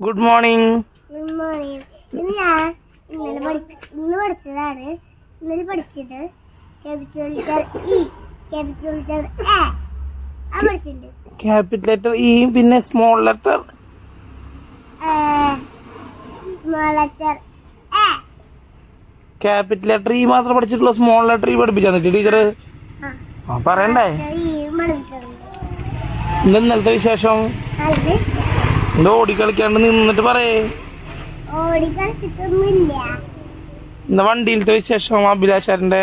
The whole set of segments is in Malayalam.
Good morning. Good morning. ഞാൻ പഠിച്ചതാണ്. ഇന്നലെ പഠിച്ചത് capital letter E, capital letter A പഠിച്ചിട്ടുണ്ട്. ക്യാപിറ്റൽ ലെറ്റർ ഇ, പിന്നെ small letter small letter A. Capital letter E മാത്രം പഠിച്ചിട്ടുള്ള സ്മോൾ ലെറ്റർ ഇ പഠിപ്പിച്ചാ ടീച്ചർ? പറയണ്ടേ? ഇന്നലത്തെ വിശേഷം എന്താ? ഓടിക്കളിക്കാണ്ട് നിന്നിട്ട് പറയേ. ഇന്ന് വണ്ടിയിലത്തെ വിശേഷം, അഭിലാഷാരന്റെ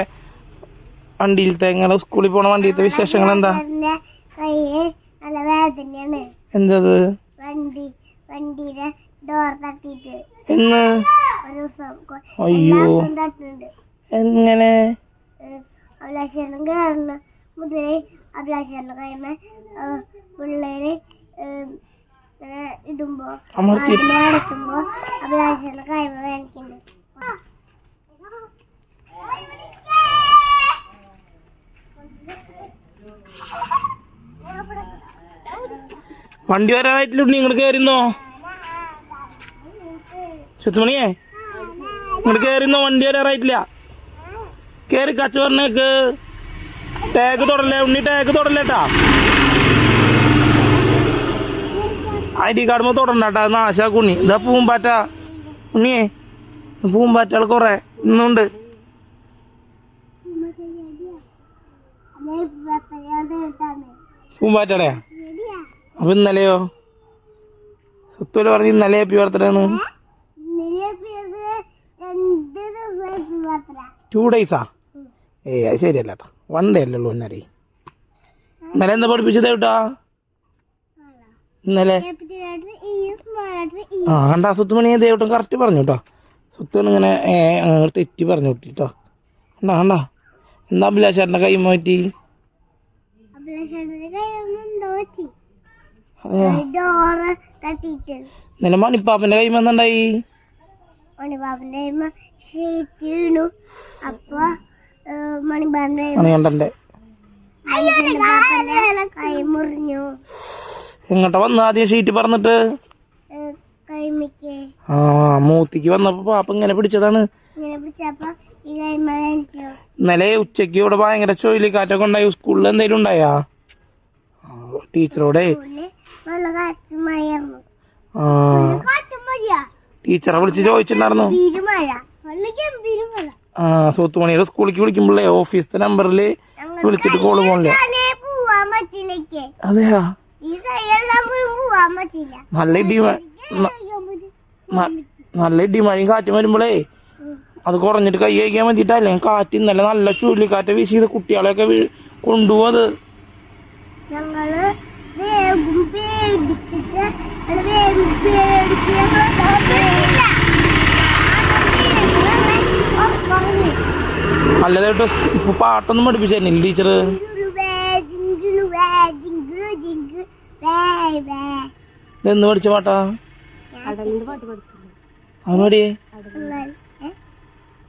വണ്ടിയിലത്തെ, നിങ്ങളെ സ്കൂളിൽ പോണ വണ്ടിയിലത്തെ വിശേഷങ്ങൾ എന്താ? എന്തത്? വണ്ടിയുടെ ഡോർ തട്ടിട്ട് എന്ന്? അയ്യോ, എങ്ങനെ? അഭിലാഷേട്ടൻ കയറുന്ന മുതലേ അഭിലാഷേട്ടൻ്റെ കൈമ പിള്ളേര് ഇടുമ്പോ അടക്കുമ്പോ അഭിലാഷേട്ടൻ്റെ കൈമ വേണിക്കുന്നുണ്ട്. വണ്ടി വരാനായിട്ടില്ല. നിങ്ങൾ കയറിന്നോ? ചുത്തുമണിയേ, നിങ്ങൾ കയറിന്നോ? വണ്ടി വരാറായിട്ടില്ല. കേറി കച്ച പറഞ്ഞേക്ക്. ടാഗ് തൊടല്ലേ ഉണ്ണി, ടാഗ് തൊടല്ലേട്ടാ. ID കാർഡ് തൊടണ്ടാട്ടാ, നാശാക്കുണ്ണി. ഇതാ പൂമ്പാറ്റ ഉണ്ണിയേ, പൂമ്പാറ്റകൾ കൊറേ ഇന്നുണ്ട്. പൂമ്പാറ്റടയാ? അപ്പൊ ഇന്നലെയോ? സുത്തുല പറഞ്ഞ് ഇന്നലെ ഹാപ്പി ബർത്ത്ഡേ ആണ്. 2 days അത് ശരിയല്ല കേട്ടോ, 1 day അല്ലേ ഉള്ളൂ. ഇന്നലെ എന്താ പഠിപ്പിച്ചത് കേട്ടാ? ഇന്നലെ കണ്ടാ സുത്തുമണിയെ ദേവട്ടം കറക്റ്റ് പറഞ്ഞു കേട്ടോ. സുത്തുമണി ഇങ്ങനെ തെറ്റി പറഞ്ഞു കിട്ടിട്ടോ. കണ്ടാ കണ്ടാ? എന്താ അഭിലാഷേട്ടൻ്റെ കൈ മാറ്റി? ഇന്നലെ മണിപ്പാപ്പന്റെ കൈ വന്നുണ്ടായി. മണികണ്ഠന്റെ എങ്ങോട്ടാ വന്ന ആദ്യം ഷീറ്റ് പറഞ്ഞിട്ട്? മൂത്തിക്ക് വന്നപ്പോ പാപ്പ ഇങ്ങനെ പിടിച്ചതാണ്. ഇന്നലെ ഉച്ചക്ക് ഇവിടെ ഭയങ്കര ചുഴലിക്കാറ്റൊക്കെ ഉണ്ടായി. സ്കൂളിൽ എന്തെങ്കിലും ഉണ്ടായാ? ടീച്ചറോടെ ടീച്ചറെ വിളിച്ച് ചോദിച്ചിട്ടുണ്ടായിരുന്നു. സൂത്തുമണിയുടെ സ്കൂളിലേക്ക് വിളിക്കുമ്പോഴേ ഓഫീസിലെ നമ്പറിൽ വിളിച്ചിട്ട് കോള് പോണില്ല. അതെയാ? നല്ല ഇടിമഴയും കാറ്റും വരുമ്പോഴേ അത് കുറഞ്ഞിട്ട് കൈ കഴിക്കാൻ വേണ്ടിട്ടല്ലേ. കാറ്റ് ഇന്നലെ നല്ല ചുഴലിക്കാറ്റ് വീശിയത്, കുട്ടികളെയൊക്കെ കൊണ്ടുപോകും. അത് അല്ലതേട്ടോ, ഇപ്പൊ പാട്ടൊന്നും പഠിപ്പിച്ചില്ല ടീച്ചർ? എന്ന് പഠിച്ച പാട്ടാ? അവനോടിയേ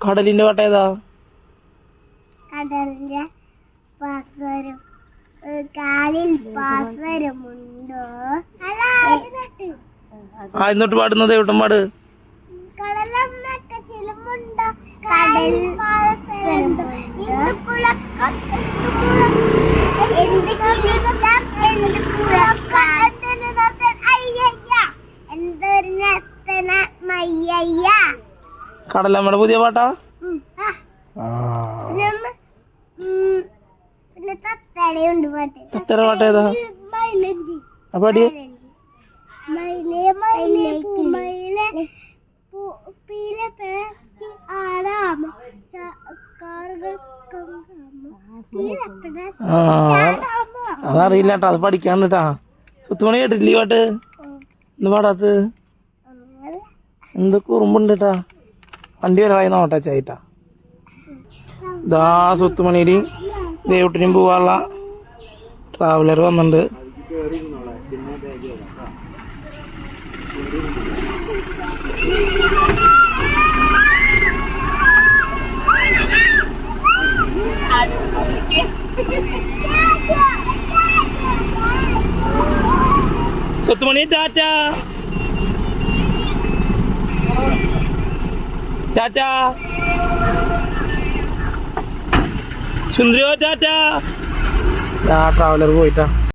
കടലിന്റെ പാട്ട ഏതാ? കടലിന്റെ കാലിൽ പാസ്വരമുണ്ടോ? എന്നിട്ട് പാടുന്നത് എവിട്ടും പാട്. കടലമ്മയുടെ പുതിയ പാട്ടാ? തത്തയുടെ പാട്ട് ഏതാ? പാടിയേ. അതറിയില്ല കേട്ടോ, അത് പഠിക്കാണ്ട് കേട്ടാ. സുത്തുമണി കേട്ടില്ലേ പാട്ട്? എന്ത് പാടാത്ത്? എന്ത് കുറുമ്പുണ്ട് കേട്ടാ. വണ്ടി വരായി നോട്ടാ ചായിട്ടാ. ഇതാ സുത്തുമണിയിലും ദേവട്ടിനും പോവാനുള്ള ട്രാവലർ വന്നിട്ടുണ്ട്. സുത്തുമണി ടാറ്റ. ടാറ്റാ സുന്ദരിയോ ടാറ്റാ. ട്രാവലർ പോയിട്ടാ.